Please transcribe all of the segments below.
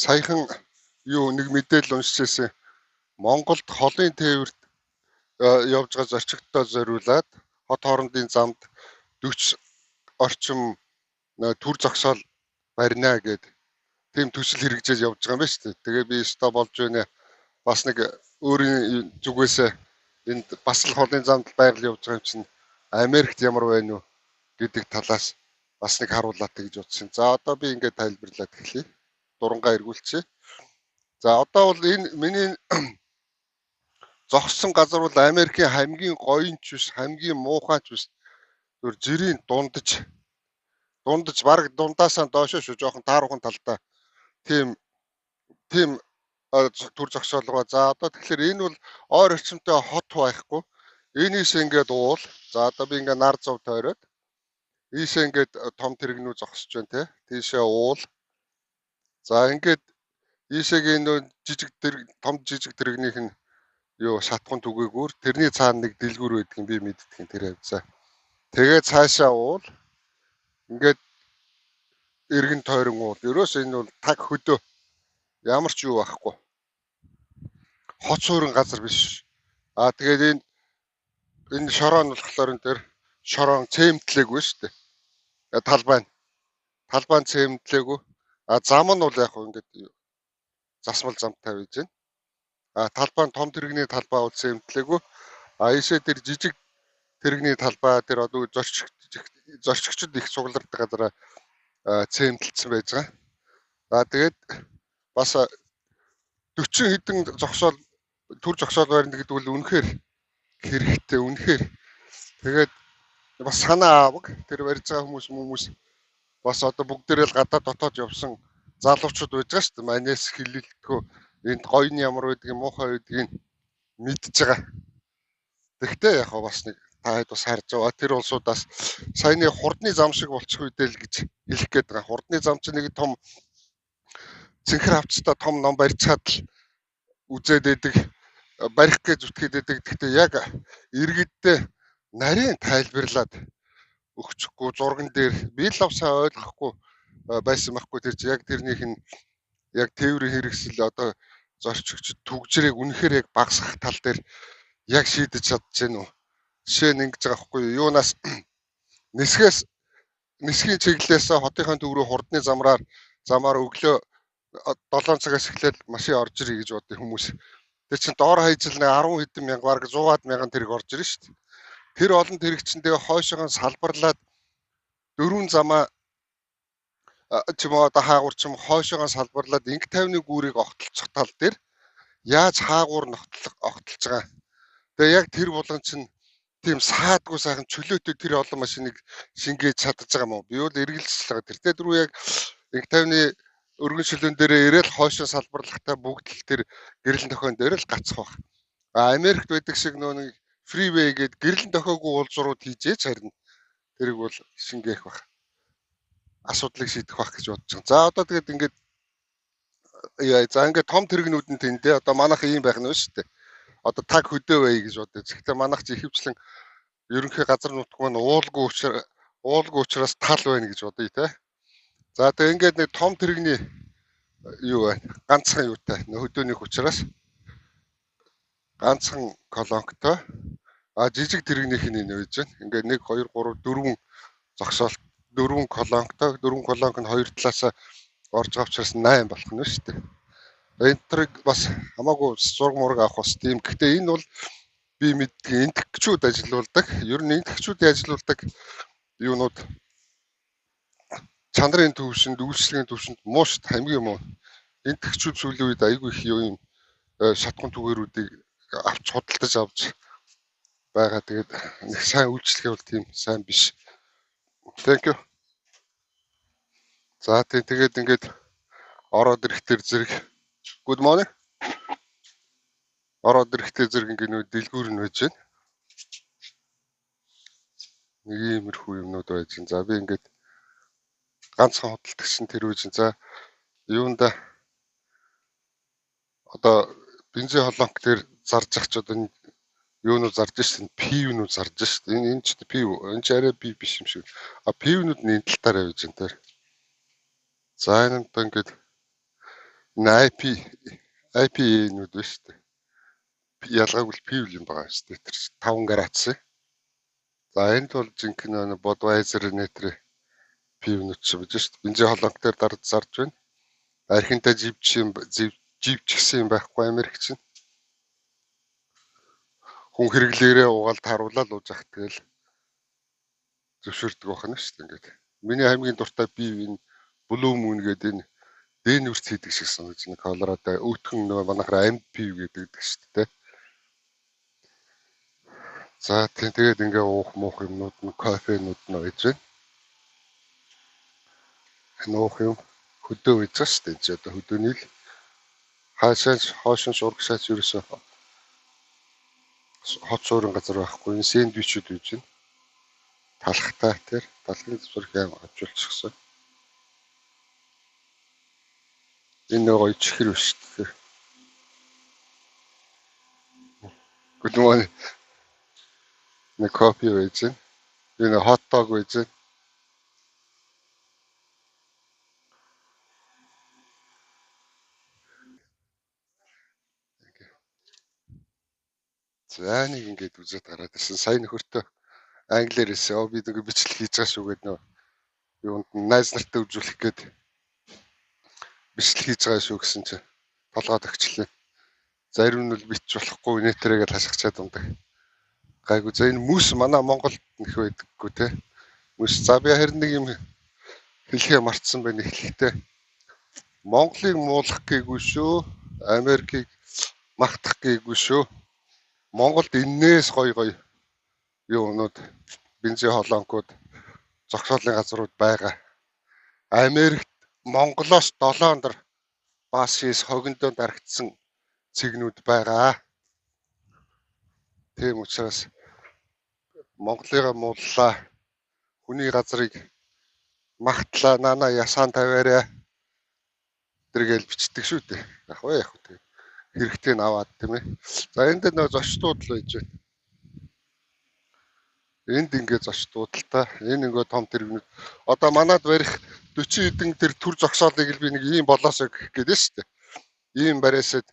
Саяхан нэг мэдээлэл уншижсэн. Монголд холын тээвэрт явж байгаа зорчигчдод зориулаад хот хоорондын замд 40 орчим төр зогсоол барина гэд тийм төсөл хэрэгжиж явж байгаа юм байна шүү дээ. Тэгээ би өстө болж байна. Бас нэг өөрийн зүгээс энд бас л холын замд байгаль явж байгаа юм чинь Америкт ямар байна уу гэдэг талаас бас нэг харуулаад гэж утсан. За одоо би ингээд тайлбарлаад эхлэе. Дурангаа эргүүлчихье. За одоо бол энэ миний зогссон газар бол Америкийн хамгийн гоёнч биш, хамгийн муухайч биш. Зүр жирийн дундаж баг дундаасаа доошоо шүү, жоохон тааруухан талдаа. Тийм төр зогсоолгоо. За одоо тэгэхээр энэ бол ойр орчимтой хот байхгүй. Энийс ингээд уул. За одоо би ингээд нар зов тойроод. Ийшээ ингээд том тэрэгнүү зогсож байна те. Тийшээ уул. За ингээд ийшээгийн том жижиг тэрэгнийх нь шатхан түгээгүүр тэрний цаана нэг дэлгүүр байдгийг би мэддэг юм тэр хавцаа. Тэгээ цаашаа уул. Ингээд эргэн тойрон уул. Ерөөс энэ бол таг хөдөө ямар ч юу байхгүй. Хот суурин газар биш. Тэгээд энэ шороо нь болохоор энэ тэр шороон цемтлээгүй шүү дээ. Талбайн цемтлээгүй. Зам нь бол яг ингээд засмал замтай байж байна. Талбайн том тэрэгний талбай бол цемтлээгүй. Ийшээ тэр жижиг тэрэгний талбай тэр одоо зорчигчд их цуглардаг газараа цемтлцсэн байж байгаа. Тэгээд бас 40 хэдэн төр зогсоол барина гэдэг бол үнэхээр хэрэгтэй, үнэхээр. Тэгээд бас санаа аваг тэр барьж байгаа хүмүүс бас одоо бүгдээрээ л гадаа дотоод явсан залуучууд байж байгаа шүү дээ. Манайс хилэлтгөө энд гоё нь ямар байдгийг, муухай байдгийг мэдж байгаа. Тэгтээ яг бас нэг таад бас харж байгаа. Тэр улсуудаас саяны хурдны зам шиг болчих үедээ л гэж хэлэх гээд байгаа. Хурдны зам чинь нэг том цэнхэр хавцтай том ном барьцаад л үзээд байдаг, барих гэж зүтгээд байдаг. Гэхдээ яг иргэддээ нарийн тайлбарлаад өгчихгүй зурган дээр би л авсаа ойлгохгүй байсан байхгүй. Тэр чинь яг тэрнийх нь яг тээврийн хэрэгсэл одоо зорчигчд түгжрийг үнэхээр яг багасгах тал дээр яг шийдэж чадчихэв нү. Жишээ нь ингэж байгаа байхгүй юу? Юунаас нисхийн чиглэлээс хотынхаа төв рүү хурдны замаар өглөө 7 цагаас эхлээд машин орж ирээ гэж боддог хүмүүс. Тэр чинь доор хайжл 10 хэдэн мянга, бараг 100-аад мянган тэрэг орж ирнэ шүү дээ. Тэр олон тэрэгчэндээ хойшоогоо салбарлаад 4 замаа чим одоо хаагуурчим хойшоогоо салбарлаад инг тайвны гүүрийг огтлцох тал дээр яаж хаагуур огтлж байгаа. Тэгээ яг тэр болгон чинь тийм саадгүй сайхан чөлөөтэй тэр олон машиныг шингээж чадж байгаа юм уу? Би бол эргэлзэж байгаа. Тэр дөрөв яг инг тайвны өргөн шилэн дээрээ ирээл хойшоо салбарлахтаа бүгд л тэр гэрэлэн тохион дээр л гацх баг. Америкт байдаг шиг нэг фривей гээд гэрэлэн тохиогүй уулзрууд хийжээч харин тэрийг бол шингээх баг. Асуудлыг шийдэх баг гэж бодож байгаа. За одоо тэгээд ингээд том тэрэгнүүд нь тэндээ одоо манайх ийм байх нь шүү дээ. Одоо таг хөдөө бай гэж бодож. Гэхдээ манайх чи ихэвчлэн ерөнхий газар нутг маань уулгүй учраас тал байна гэж бодъё те. За тэгээд ингээд нэг том тэрэгний байна. Ганцхан юутай хөдөөнийх учраас ганцхан колонктой жижиг тэрэгнийх нь энэ байж байна. Ингээд 1 2 3 4 зогсоолт 4 колонктой 4 колонк нь хоёр талаас орж байгаа учраас 8 болох нь шүү дээ. Энтриг бас хамаагүй зураг мураг авах бас тийм. Гэхдээ энэ бол би мэддэг энтгчүүд ажиллаулдаг. Ер нь энтгчүүдийн ажиллаулдаг юунууд чанарын төвшөнд, үйлчлэгийн төвшөнд муушд хамгийн муу. Энтгчүүд сүүлийн үед айгүй их юм шатхан түгээрүүдийг авч худалдаж авч байгаа. Тэгээд нэг сайн үйлчлэгээ бол тийм сайн биш. Thank you. За тэгээд ингээд ороод ирэхтэр зэрэг good morning. Ороод ирэхтэр зэрэг ингээд нөө дэлгүүр нь байж байна. Нэг иймэрхүү юмнууд байж байна. За би ингээд ганцхан худалдагч нь тэр үеийн за юунда одоо бензин холонк дээр зарж ах ч одоо юунууд зарж шин пивнүүд зарж шин энэ ч пив энэ ч арай пив биш юм шиг. Пивнүүд нь энэ тал дээр байж энэ тэр. За энэ одоо ингээд IP-нүүд байна шүү дээ. Ялгаагүй л PV юм байгаа шүү дээ. Тэр 5 градус. За энд бол жинхэнэ Budweiser нэтэр PV-нүүд ч биш шүү дээ. Бензин холонк дээр зарж байна. Архинтай живчгсэн юм байхгүй Америк чинь. Хүн хэрэглээрээ угаалд харуулаад уужах тэгэл зөвшөөрдөг байна шүү дээ ингээд. Миний хамгийн дуртай PV энэ Blue Moon гэдэг энэ Дэнүрт хийдэг шиг санагдаж байна. Колорадо өтгөн нөгөө манайхаар амьд PV гэдэг шүү дээ. За тэгээд ингээ уух муух юмнууд нь кофенууд нь байж байна. Нуух юм хөдөө байж байгаа шүү дээ. Энд одоо хөдөөний л хоошин урагшаач ерөөсөө хот суурин газар байхгүй. Энэ сэндвичүүд үйж байна. Талхтай тэр талхны зургийг авчулчихсан. Энэ нөгөө чихэр биш үү? Good morning. Нэг кофе байж байна. Энэ hot dog байж байна. За нэг ингэж үзээд гараад ирсэн. Сайн нөхөртөө англиэр хэлсэн. Би нэг бичлэг хийж байгаа шүү гэдэг нөө юунд найз нартай үзүүлэх гээд бичлэг хийж байгаа шүү гэсэн чинь толгойд өгчлээ. Зарим нь л бич болохгүй нэтрэгээ ташгачаад ундаг. Гайгүй за энэ мүс манай Монголд нэх байдаггүй те. Мүс за би харин нэг юм хэлхээ мартсан байна эхлэхдээ. Монголыг муулах гээгүй шүү. Америкийг магтах гээгүй шүү. Монголд энээс гоё юунууд бензин холонкууд зогсоолын газрууд байгаа. Америкт Монголоос 7 дор бас шээс хогондоо дарагдсан цэгнүүд байгаа. Тийм учраас Монголыгаа мууллаа. Хүний газрыг магтлаа, нана ясаан тавиараа тэргээл бичдэг шүү дээ. Яг үү. Хэрэгтэй нь аваад тийм ээ. За энд нэг зочдууд л байж байна. Энд ингээ зочдууд л та. Энэ ингээ том тэрэгнүүд. Одоо манад барих 40 хэдэн тэр төр зогсоолыг л би нэг ийм болоосоо гэх гээд шүү дээ. Ийм бариасаа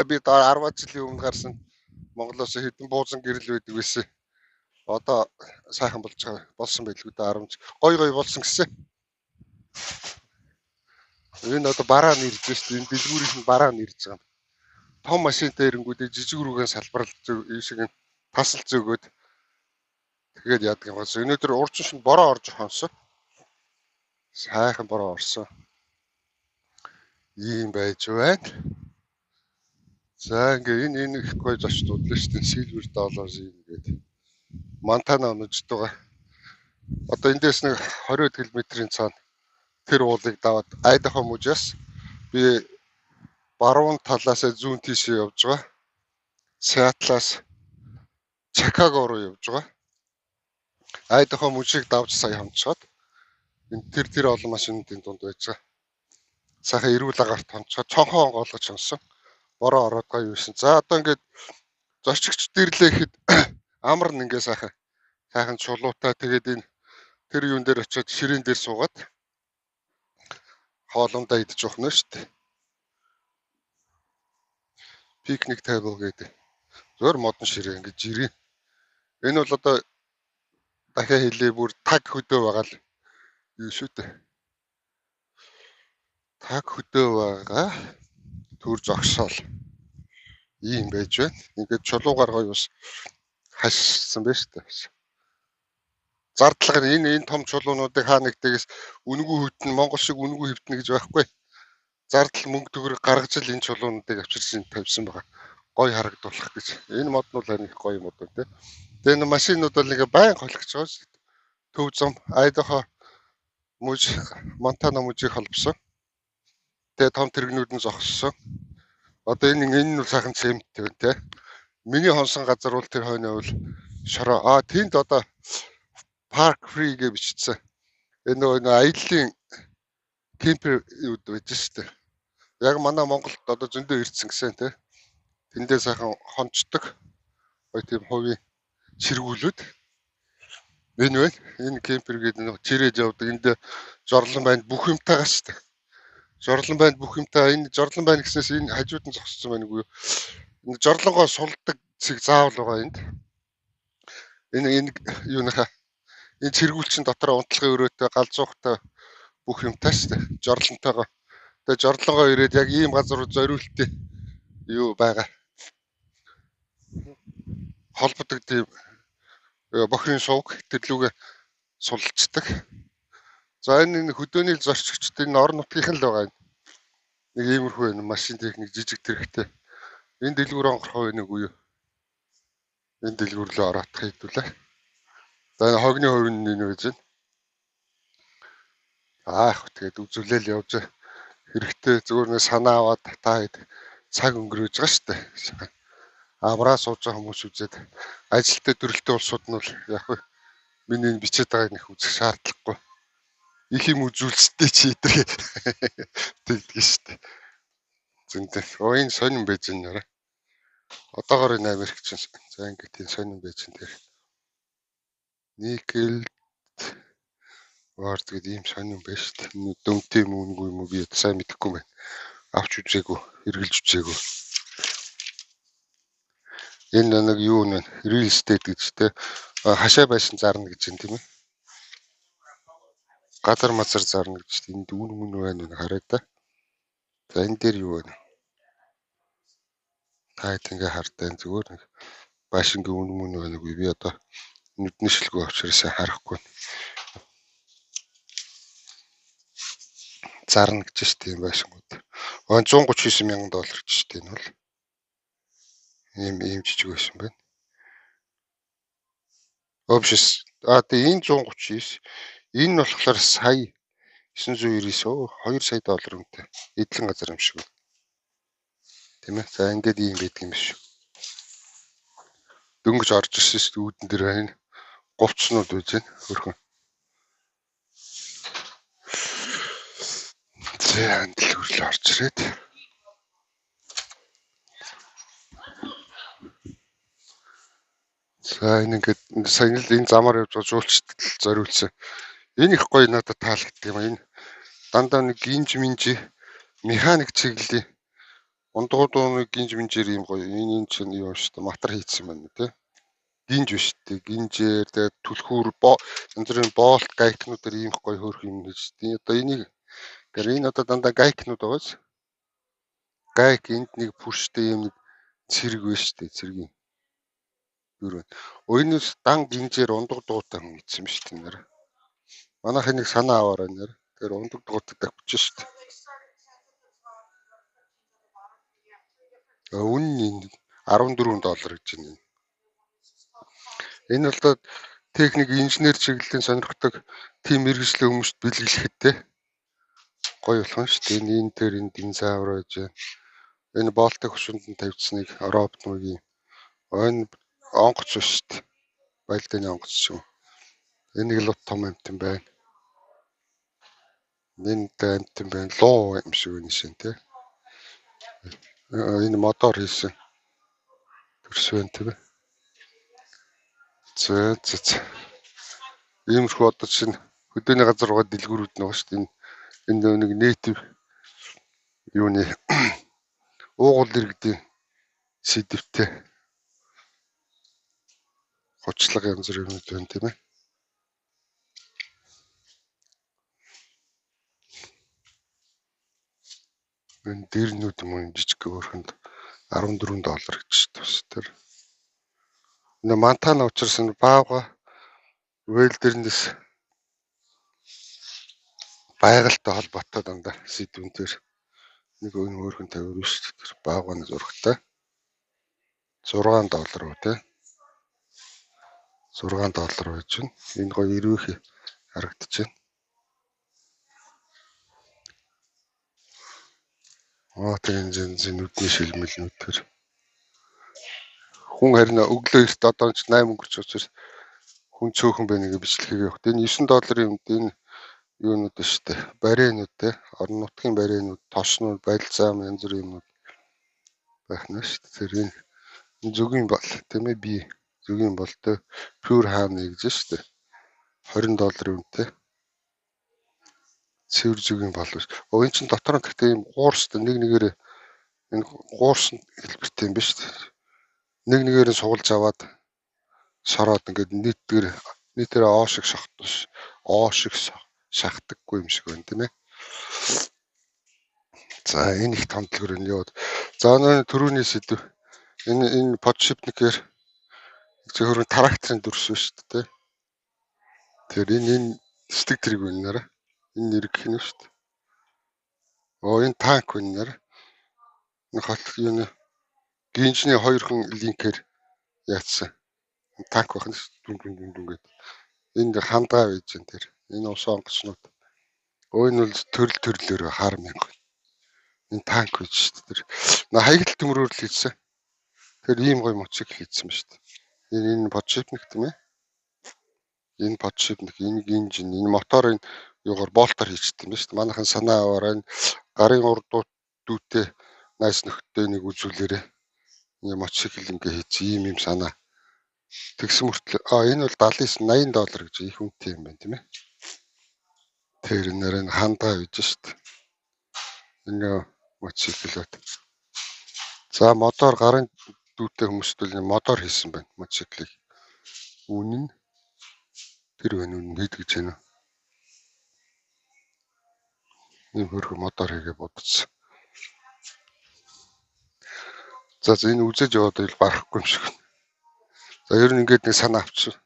би 10 жилийн өмнө гарсан Монголоос хэдэн буузан гэрэл байдаг байсан. Одоо сайхан болсон байлгүй да 10 жил. Гой болсон гэсэн. Энэ одоо бараа нэрж шүү дээ. Энэ дэлгүүрийнх нь бараа нэрж байгаа. Том машинтай ирэнгүүдээ жижиг рүүгэн салбарл шиг тасал зөөгөөд тэгээд яадаг юм байна. Өнөөдөр урчин шин бороо орж хонсон. Сайхан бороо орсон. Ийм байж байна. За ингээ энэ их гоё зочдууд л шүү дээ. Silver Dollars юм гээд. Монтана оножд байгаа. Одоо эндээс нэг 20 км-ийн цаана тэр уулыг даваад Айдахо мужаас би баруун талаас зүүн тийшээ явж байгаа. Сиатлаас Чикаго руу явж байгаа. Айдахо мужийг давж сая хонцоод энэ тэр олон машинуудын дунд байж байгаа. Сайхан эрүүл агаарт хонцоод цонхоо онгоолгож хонсон. Бороо ороод гоё юусэн. За одоо ингээд зочигч дэрлэхэд амар нь ингээ сайхан чулуутай тэгээд энэ тэр юун дээр очиод ширээн дээр суугаад хоолундаа идэж явах нь шүү дээ. Пикник тable гэдэг. Зөөр модон ширээ ингэж ирээ. Энэ бол одоо дахиад хэлээ бүр таг хөдөө байгаа л юу шүү дээ. Таг хөдөө байгаа төр зогсоол ийм байж байна. Ингээд чулуугаар гоё ус хашсан байна шүү дээ. Зардлага энэ том чулуунуудыг хаа нэгтээс үнэгүй хөвтөн Монгол шиг үнэгүй хөвтнө гэж байхгүй. Зардал мөнгө төгрөг гаргаж л энэ чулуунуудыг авчирсан тавьсан байгаа. Гоё харагдуулах гэж. Энэ мод нь бол их гоё мод байна те. Тэгээ энэ машинууд бол ингээ байн холгож байгаа шүү дээ. Төв зам Айдахо мужи Монтана мужийг холбосон. Тэгээ том тэрэгнүүд нь зогссон. Одоо энэ нь сайхан цементтэй байна те. Миний хонсон газар бол тэр хойно бол шороо. Тэнд одоо Park Free гэж бичсэн. Энэ нөгөө аяллаа кемпер юу байж шүү дээ. Яг манай Монголд одоо зөндөө ирсэн гэсэн тий. Тэндээ сайхан хонцдог. Ой тийм хувийн чиргүүлүүд. Энэ кемпер гэдэг нэг чирээд явдаг. Энд жорлон байна бүх юмтайгаа шүү дээ. Жорлон байна бүх юмтай. Энэ жорлон байна гэснээс энэ хажууд нь зогссон байна уу? Энэ жорлонгоо сулдаг цэг заавал байгаа энд. Энэ юу нөхө? Энэ цэргүүлчин дотор унтлагын өрөөтэй галзуухтай бүх юмтай шүү дээ. Жорлонтойгоо. Тэгээ жорлонгоо ирээд яг ийм газар руу зориултээ юу байгаа. Холбодог тийм бохирын сувг тэрлүүгээ сулцдаг. За энэ хөдөөний зорчигчд энэ орон нутгийнхан л байгаа. Нэг иймэрхүү энэ машин техник жижиг тэрэгтэй. Энэ дэлгүүр онгорхоо нэг үе. Энэ дэлгүүр рүү ороод хийдүүлээ. За энэ хогны хувийн нэг байж байна. Тэгээд үзүүлэл явж хэрэгтэй зүгээр нэг санаа аваад та хэд цаг өнгөрөөж байгаа шүү дээ. Амраа сууж байгаа хүмүүс үзээд ажилтны төрөлтэй улсууд нь бол яг миний бичээд байгааг нэг үзэх шаардлагагүй. Их юм үзүүлстэй чи эдрээ тэгдэг шүү дээ. Зөндөө. Энэ сонирн байж байна. Одоогоор энэ Америкч за ингээд тийм сонирн байж байна тэр. Никел вард гэдэг ийм сонирн байж шүү дээ. Дөнгөтэй юм үгүй юм уу би сайн мэдэхгүй байна. Авч үзээгүй, эргэлж үзээгүй. Энэ нэг юу нэ real estate гэж те хашаа байшин зарна гэж юм тийм ээ. Газар мазар зарна гэж энд үн байна нэг хараа та. За энэ дээр юу байна? Та ингээ хартаа зүгээр нэг байшингийн үн байна уу би одоо нүдний шилгүү авчирсаа харахгүй. Зарна гэж шүү дээ байшингууд. $139,000 гэж шүү дээ энэ бол. Ийм жижиг байсан байна. Опшис тэгээ энэ 139 энэ нь болохоор сая 999 $2 сая үнэтэй. Эдлэн газар юм шиг. Тийм ээ. За ингээд ийм байдаг юм биш. Дөнгөж орж ирсэн шүү дээ үүдэн дээр байна. Говцнууд байж байна. Хөрхөн. За хандл хөрлөө орж ирээд. За энэ ингээд сайн л энэ замаар явж байгаа жуулчдад зориулсан. Энэ их гоё надад таалагддаг юм. Энэ дандаа нэг гинж минж механик чиглэлийн ундгуудууны гинж минжээр ийм гоё. Энэ чинь юу шүү дээ матар хийцсэн байна тий. Гинж биш тий. Гинжээр тэгээ түлхүүр янз бүрийн болт гайкнуудаар ийм их гоё хөөрх юм хийж тий. Одоо энийг энэ одоо дандаа гайкнууд байгаас. Гайк энд нэг пүрштэй юм нэг цэрэг биш тий. Цэргийн Өөрийнөөс дан гинжээр ундаг дуутай хүн ийдсэн юм шүү дээ нэр. Манайх энийг санаа аваарай нэр. Тэр ундаг дуутай тавьчих шүү дээ. Үнэн $14 гэж байна. Энэ бол техник инженер чиглэлийн сонирхдаг тим мэргэжлийн хүмүүст бэлгэлэхэд те гоё болох нь шүү дээ. Энэ тэр энэ динозавр байж байна. Энэ болтын хөшөнд нь тавьчихсныг роботмгийн энэ онгоц шүү дээ. Байлдааны онгоц шүү. Энийг л том амтан байна. Энэ амтан байна. Луу юм шиг байна шин те. Энэ мотор хийсэн. Төрс байна тийм ээ. За. Иймэрхүү одоо чинь хөдөөний газар руугаа дэлгүүрүүд нэг шүү дээ. Энэ нэг native юуны уугуул иргэдийн сэдвтэй хучлага янз бүр юм байна тийм ээ. Энэ дэрнүүд юм уу жижиг өөрхөнд $14 гэж тусдэр. Энэ Монтана учраас энэ баага Wilderness байгальтай холбоотой дандаа сэдвэн дээр нэг өөрхөн тавиар шүү дээ. Бааганы зурагтай $6 үү те. $6 байж байна. Энэ гоё ирүүхий харагдаж байна. Тэгээд энэ нүдний шилмэлнүүд төр. Хүн харин өглөө эрт одоо ч 8 өнгөрч учраас хүн цөөхөн байна гэж бичлэгийг явах. Энэ $9 юмд энэ юунууд шүү дээ. Барийнууд те. Орон нутгийн барийнууд, тоснууд, байлзаам янз бүрийн юмнууд байх нь шүү дээ. Тэр энэ зөвгийн бол тийм ээ би зөвгийн болтой pure ham гэж шүү дээ. $20 үнэтэй. цэвэр зүгийн болов. Энэ чинь дотор нь гэхдээ ийм гуурстай нэг нэгээрээ энэ гуурсан хэлбэртэй юм биш үү? Нэг нэгээр нь суулж аваад сороод ингээд нийтээр оо шиг шахтаггүй юм шиг байна тийм ээ. За энэ их томдлогор нь яваад. За түрүүний сэдв. Энэ подшипникээр зөвхөн тракторын дүрс биш үү? Тэр энэ стик тэрэг үнээр энэ нэр гэх юм шүү дээ. Энэ танк үнээр энэ хот юм гинжний 2 хэн линкээр яатсан. Танк байх нь дүн гэдэг. Энд хандгаа байж гэн тэр. Энэ ус онгоцнууд. Энэ бол төрлөөр хар мянга. Энэ танк гэж шүү дээ. Тэр хаягдл төмрөөр л хийсэн. Тэр ийм гоё мотоцикл хийсэн ба шүү дээ. Энэ подшипник тийм ээ. Энэ подшипник, энэ гинжин, энэ моторын юугаар болтоор хийчихдээ юм шүү дээ. Манайхан санаа аваараа энэ гарын урдууд дүүтэй найс нөхдөд нэг үзүүлээрээ энэ мотоцикл ингээ хийчих ийм санаа. Тэгсэн мөртлөө энэ бол $79 гэж их үнэтэй юм байна тийм ээ. Тэр нэрэн хандгаа гэж шүү дээ. Энэ мотоциклүүд. За мотор гарын дүүтэй хүмүүст бол мотор хийсэн байна мотоциклыг. Үнэн нь тэр үнэн хэд гэж байна. Энэ хөрх мотор хийгээ бодсон. За энэ үзэж яваад ил барахгүй юм шиг. За ер нь ингээд нэг санаа авчих.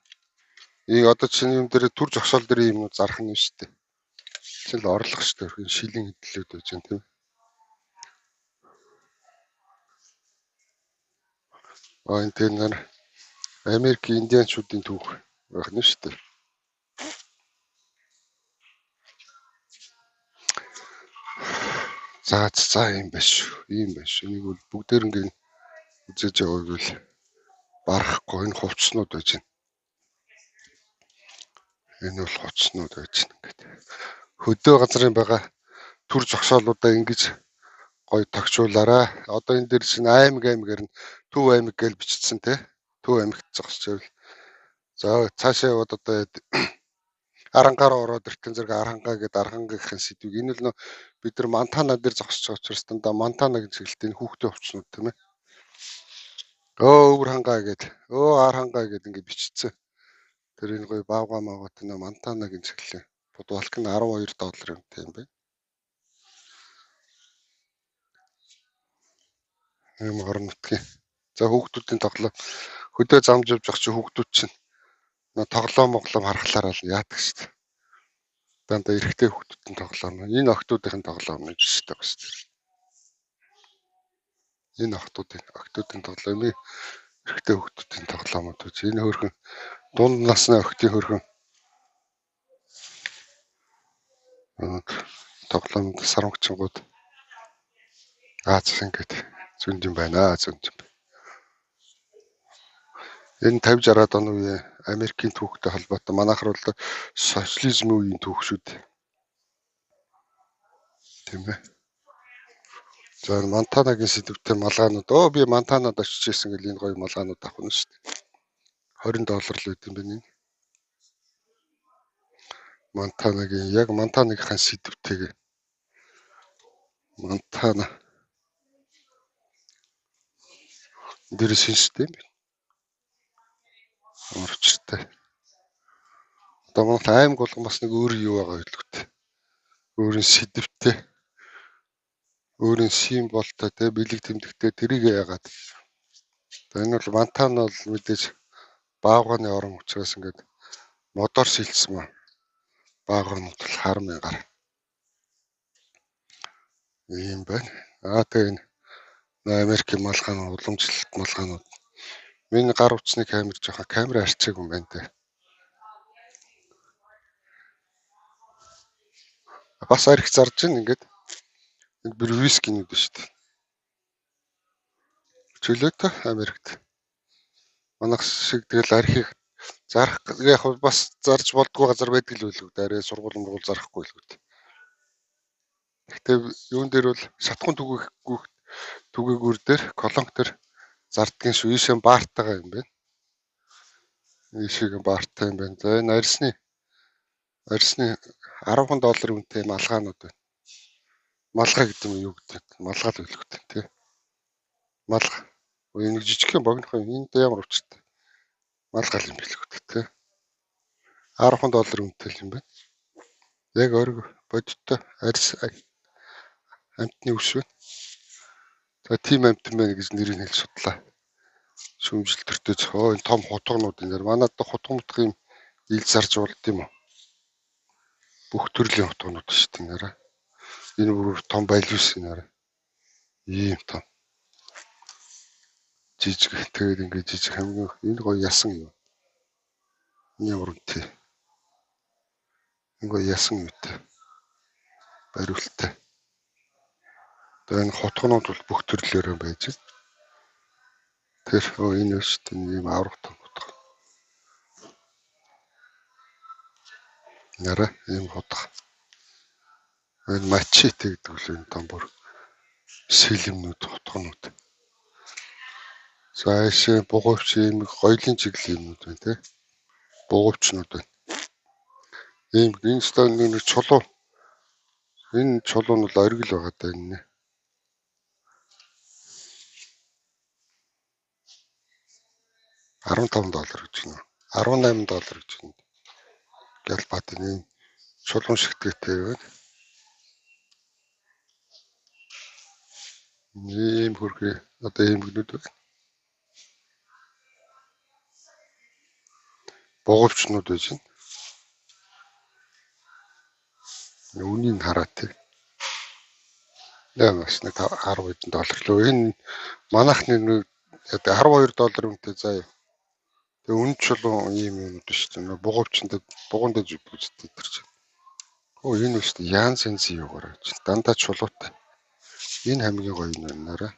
Одоо чинь юм дээр түр зогсоол дээр юм зарах нь шүү дээ. Чинь л орлого шүү дээ. Шилийн хэдлүүд байж байгаа тийм. Энэ тэр нар Америк индианчуудын түүх байх нь шүү дээ. За юм биш. Ийм биш. Энийг бол бүгдээр ингээд үзэж явааг л барахгүй энэ хувцснууд байж байна. Энэ бол хувцснууд байж байна ингээд. Хөдөө газрын байгаа түр зогсоолуудаа ингэж гоё тогтчуулаарай. Одоо энэ дээр чинь аймгаар нь Төв аймаг гэж бичсэн те. Төв аймагт зогсчихвол. За цаашаа яваад одоо Арангаар ороод иртэн зэрэг Арангаа гэдэг Архангийнхын сэдвийг энэ л бид нар Монтана дээр зогсож байгаа учраас дандаа Монтана гэж хэлдэг хүүхдээ хувцснууд тийм ээ. Өвөр хангаа гэдэг. Архангаа гэдэг ингэ бичсэн. Тэр энэ гоё баавга маагаад энэ Монтана гэж хэллээ. Бодвалк нь $12 юм байна. Ийм орон нутгийн. За хүүхдүүдийн тоглоом хөдөө замж явж байгаа чи хүүхдүүд чинь тоглоом харахлаар л яадаг шүү дээ. Дандаа эрэгтэй хүүхдүүдийн тоглоом. Энэ охтуудын тоглоом гэж шүү дээ. Энэ охтуудын тоглоом эрэгтэй хүүхдүүдийн тоглоомууд гэж. Энэ хөрхөн дунд насны охтын хөрхөн тоглоомд сарамгчингууд ингээд зөнд юм байна. Энэ 50-60-аад оны үеийн Америкийн түүхтэй холбоотой манайхар бол социализмын үеийн түүх шүү дээ. Тийм ээ. За Монтанагийн сэдвтэй малгаанууд. Би Монтанад очиж ирсэн гэл энэ гоё малгаанууд авах нь шүү дээ. $20 л үүд юм байна энэ. Монтанагийнхаа сэдвтэйг. Монтана. Дээрээс шинжтэй юм байна. Орчтой. Одоо манай аймаг болгон бас нэг өөр юу байгаа хэлэвтэй. Өөрийн сэдвтэй. Өөрийн символтой те бэлэг тэмдэгтэй тэрийг яагаад. Энэ бол Монтана бол мэдээж баавганы орон учраас ингээд мотор шилжсэн маа. Баавганууд бол хармынгаар. Ийм байна. Тэгээ Америкийн малгаан уламжлалт малгаанууд. Миний гар утасны камер жоохон камер арчааг юм байна те. Бас арх зарж ин ингээд энэ вискинүүд шүү дээ. Чөлөөтэй Америкт. Манайх шиг тэгэл архийг зарах яг бас зарж болдгоо газар байдаг л үлгүүд. Арай сургууль зарахгүй үлгүүд. Гэхдээ юун дээр бол шатхуун түгээгүүр дээр колонк дээр зардгийн шүү. Ийшээ баартайгаа юм байна. Ийшээ баартай юм байна. За энэ арьсны Арьсны $10 үнэтэй малгаанууд байна. Малгай гэдэг нь юу гэдэг? Малгай л хэлэхтэй тий. Малгай. Энэ жижигхэн богинохон энд ямар учиртай? Малгай юм хэлэхтэй тий. $10 үнэтэй юм байна. Яг ориг бодиттой арьс амтны үс байна. За тийм амтан байна гэж нэрийг хэлж судлаа. Шүүмжлэлтөртэй зохио энэ том хутгнууд энэ манайд хутган мутгын ил зарж болд юм уу? Бүх төрлийн хутгнууд шүү дээ нэрэ. Энэ бүр том байлвис нэрэ. Ийм том. Жижиг тэгээд ингээд жижиг хамгийн энэ гоё ясан юм. Энэ ямар үнэтэй. Энэ гоё ясан үетэй. Бариулттай. Тэгээд энэ хутгнууд бол бүх төрлөөрөө байж байна. Тэр энэ шүү дээ ийм аврагтай хутга. Нэрэ ийм хутга. Энэ мачете гэдэг үл энэ том бүр сэлэмнүүд хутгнууд. За ийшээ бугуйч ийм гоёлын чиглэл юмнууд байна тий. Бугуйчнууд байна. Ийм энэ стон нэг чулуу. Энэ чулуу нь бол оргил байгаа даа энэ. $15 гэж байна. $18 гэж байна. Галбат энэ чулуун шигтгэтэй байна. Ийм хөргөө одоо ийм гэнүүд байна. Бугуйчнууд байж байна. Үнийг хараад тий. Яа бас нэг $10 лөө. Энэ манайхны нэг $12 үнэтэй заа. Тэгээ үн чулуун ийм юм биш үү? Бугуйчнд бугуун дэж үздэг тэр чинь. Оо энэ үст яан сенси юугаар гэж. Дандаа чулуутай. Энэ хамгийн гоё юм нэрэ.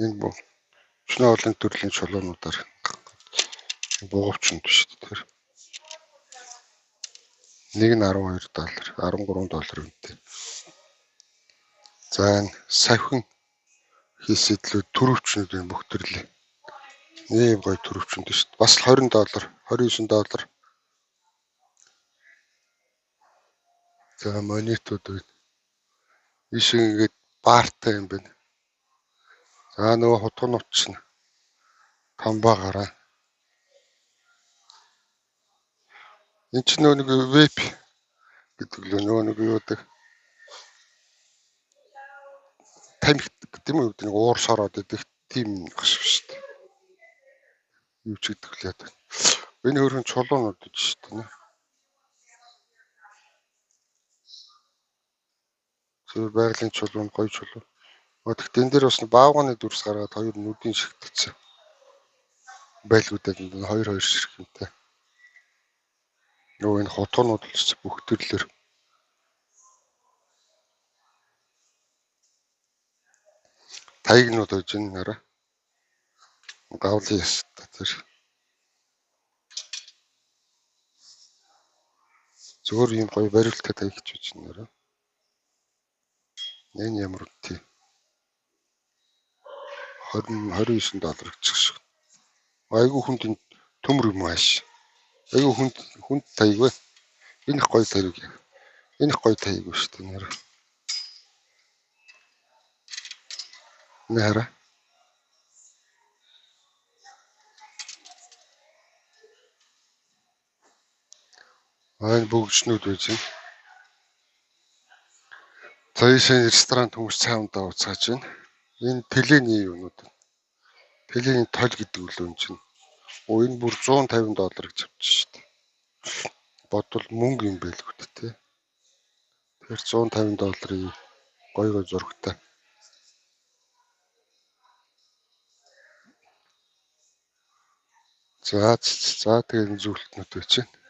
Энэ бүх өчнөө олон төрлийн чулуунуудаар бугуйчнд биш тэр. Нэг нь $12, $13 үнэтэй. За энэ савхин хийсэдлүүд төрөвчнүүд энэ бүх төрлийн. Ийм гоё төрөвчнүүд шүү дээ. Бас $20, $29. За монетууд байна. Иш ингээд баартай юм байна. За нөгөө хутгнууд чинь том байгаараа. Энд чинь нөгөө нэг веб гэдэг л нөгөө нэг юу гэдэг тамхи гэдэг юм уу нэг уур шороод идэх тийм гаш шүү дээ. Юу ч гэдэг л яа. Энэ хөрхөн чулуунууд гэж шүү дээ. Зөв байгалийн чулуун гоё чулуу. Гэхдээ энэ дээр бас баавганы дүрс гаргаад хоёр нүдийн шигтэлсэн. Байлгуудад энэ хоёр ширхэмтэй. Нөгөө энэ хутгнууд л бүх төрлөөр. Таягнууд байж энэ нараа. Гавлын ястаа тэр. Зөвөр юм гоё бариулттай таягч байж энэ нараа. Энэ ямар үгүй. $29 гэж шиг. Айгу хүнд төмөр юм ааш. Айгу хүнд таяг бай. Энэ их гоё таяг. Энэ их гоё таяг шүү дээ нэр. Нэр. Энэ бүгжнүүд байж байна. Цаашаа ресторан хүмүүс цаамдаа уцааж байна. Энэ телений юунууд. Телений тол гэдэг үл юм чинь. Энэ бүр $150 гэж авчих шүү дээ. Бодвол мөнгө юм байлгүй тэ. Тэр $150-ийн гоё зурагтай. За тэгээд зүйлтнүүд байж байна.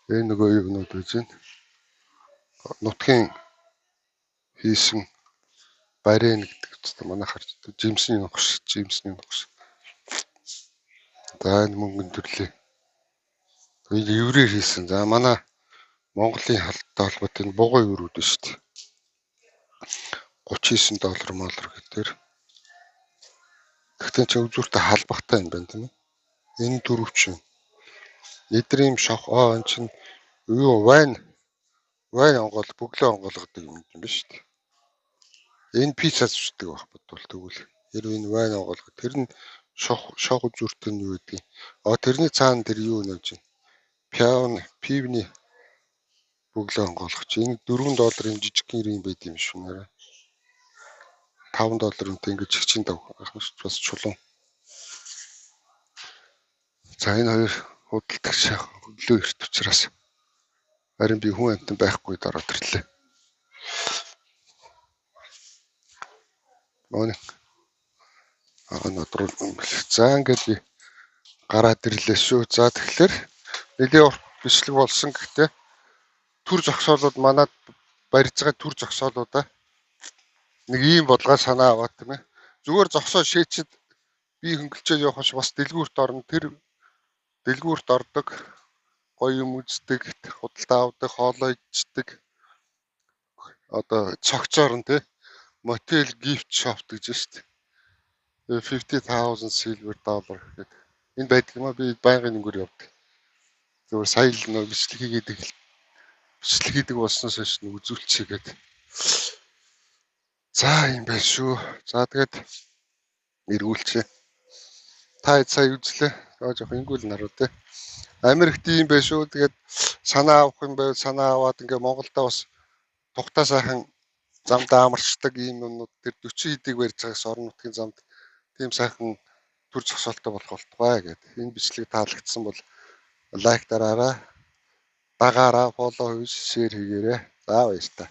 Энэ нөгөө юунууд байж байна. Нутгийн хийсэн барен гэдэг үстэй манай харж жимсний ногш. За энэ мөнгөн төрлөө. Энэ еврээр хийсэн. За манай Монголын халттай холбоотой энэ бугуй өрүүд шүү дээ. $39 молор гэдэг. Гэхдээ чи үзүүртэй халбахтай юм байна тийм ээ. Энэ дөрвч юм. Нэдрийн шох энэ чинь юу вайн онгол бөглөө онгоолгодог юм биш үү? Энэ пиццаз шүтдэг байх бодвол тэгвэл хэрвээ энэ вайн онгоолгох тэр нь шох үзүүртэй нь юу гэдэг. Тэрний цаана тэр юу нэж байна? Пивний бөглөө онгоолгоч. Энэ $4 жижиг юм байд юм шүү нэрэ. $5 ингэж хичээн дав. Бас чулуун. За энэ хоёр худалдагч хөглөө эрт учраас харин би хүн амтан байхгүй дараа төрлөө. Өнөөдөр за ингээд би гараад ирлээ шүү. За тэгэхээр нэлээ урт бичлэг болсон гэхдээ төр зогсоолууд манад барьж байгаа төр зогсоолуудаа нэг ийм бодлого санаа аваад тийм ээ. Зүгээр зогсоо шээчэд би хөнгөлчөө явах ш бас дэлгүүрт орно. Тэр дэлгүүрт ордог гоё юм үздэг, худалдаа авдаг, хоолоо иддэг. Одоо цогцоор нь тий мотел gift shop гэж шүү дээ. $50,000 silver гэдэг. Энэ байдаг юм а би байнгын өнгөөр явдаг. Зүгээр сая л нөө бичлэг хийдэг болсноос хойш үзүүлчихгээд. За юм байна шүү. За тэгээд эргүүлчихэ. Та сая үзлээ. Жоох ингүүл наруу те. Америкт юм байна шүү. Тэгээд санаа авах юм байвал санаа аваад ингээ Монголда бас тухтаа сайхан замдаа амарчдаг ийм юмнууд тэр 40 хэдийг барьж байгаас орон нутгийн замд тийм сайхан төр зогсоолтой болох болтугай гэдэг. Энэ бичлэг таалагдсан бол лайк дараарай. Дагаараа, фоллоу хийж, шеэр хийгээрэй. За баярлалаа.